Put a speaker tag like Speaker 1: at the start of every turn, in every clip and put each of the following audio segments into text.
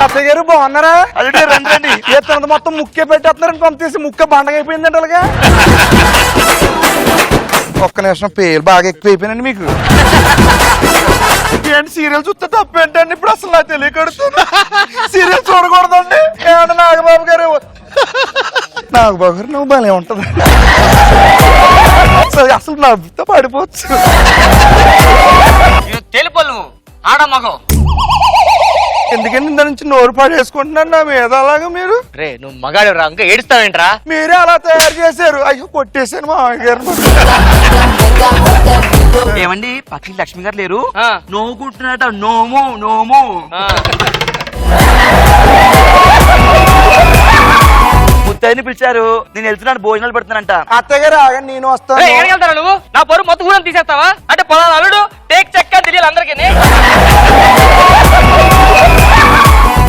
Speaker 1: అత్తయ్య గారు బాగున్నారా? అదే రండి ఎత్తున్నది మొత్తం ముక్కే పెట్టేస్తున్నారని పంపేసి ముక్క బండగైపోయిందండి అలాగా. ఒక్క నిమిషం పేరు బాగా ఎక్కువైపోయినండి మీకు. ఏంటి సీరియల్ చూస్తే తప్పేంటండి? ఇప్పుడు అసలు నాకు తెలియకడుతుంది. సీరియల్ చూడకూడదండి. ఏమన్నా నాగబాబు గారు నాగబాబు గారు నువ్వు భలే ఉంటది. అసలు నవ్వుతో పడిపోవచ్చు.
Speaker 2: తెలుపలు ఆడ మగం
Speaker 1: ఎందుకంటే ఇంత నుంచి నోరు పాడేసుకుంటున్నాను నా మీద. అలాగా మీరు
Speaker 2: రే నువ్వు మగాడు రా ఇంకా ఏడుస్తావేంట్రా?
Speaker 1: మీరే అలా తయారు చేశారు. అయ్యో కొట్టేశాను మా గారు.
Speaker 3: ఏమండి పక్కన లక్ష్మి గారు లేరు? నోము కుట్టినట్ట నోము నోము. ముత్తైని పిలిచారు, నేను వెళ్తున్నాను భోజనాలు పెడుతున్నానంట.
Speaker 1: అత్తయ్య గారు ఆగండి నేను వస్తాను.
Speaker 2: వెళ్తారా నువ్వు? నా పొరుగు మొత్తం ఊరం తీసేస్తావా? అంటే పొలాలు అల్లుడు టేక్ చెక్క తెలియాలి అందరికీ.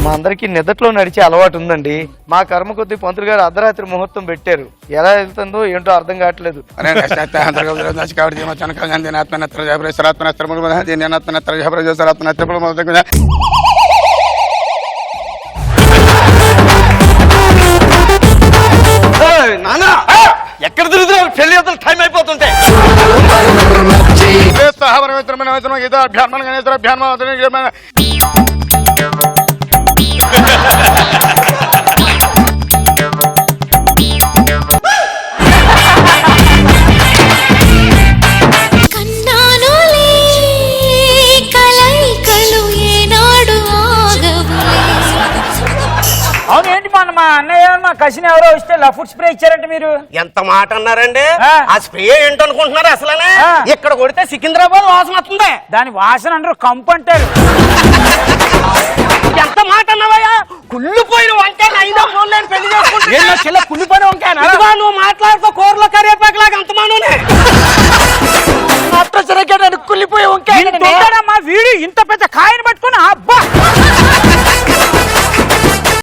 Speaker 1: మా అందరికి నిద్రలో నడిచే అలవాటు ఉందండి. మా కర్మ కొద్ది పంతులు గారు అర్ధరాత్రి ముహూర్తం పెట్టారు. ఎలా వెళ్తుందో ఏంటో అర్థం కావట్లేదు.
Speaker 3: ఎక్కడ తిరుగుతున్నారు? పెళ్లి అసలు టైం అయిపోతుంటే
Speaker 4: అవునేంటి మన మా అన్నయ్య మా కసిన్ ఎవరో వస్తే ఫుడ్ స్ప్రే ఇచ్చారంటే మీరు
Speaker 3: ఎంత మాట అన్నారండి? ఆ స్ప్రే ఏంటనుకుంటున్నారు అసలనే? ఇక్కడ కొడితే సికింద్రాబాద్ వాసన వస్తుంది.
Speaker 4: దాని వాసన అంటారు, కంపు అంటారు.
Speaker 3: ఎంత మాట అన్నావయ్యా? కుళ్ళిపోయిన వంకాయ 5 ఫోన్లు పెళ్లి చేసుకుంటా.
Speaker 4: కుళ్ళిపోయిన వంకాయ
Speaker 3: నువ్వు మాట్లాడుతూ కూరలో కరివేపాకులాగా అంత మానూనే
Speaker 4: కుళ్ళిపోయే వంకాయ. వీడు ఇంత పెద్ద కాయని పట్టుకుని అబ్బా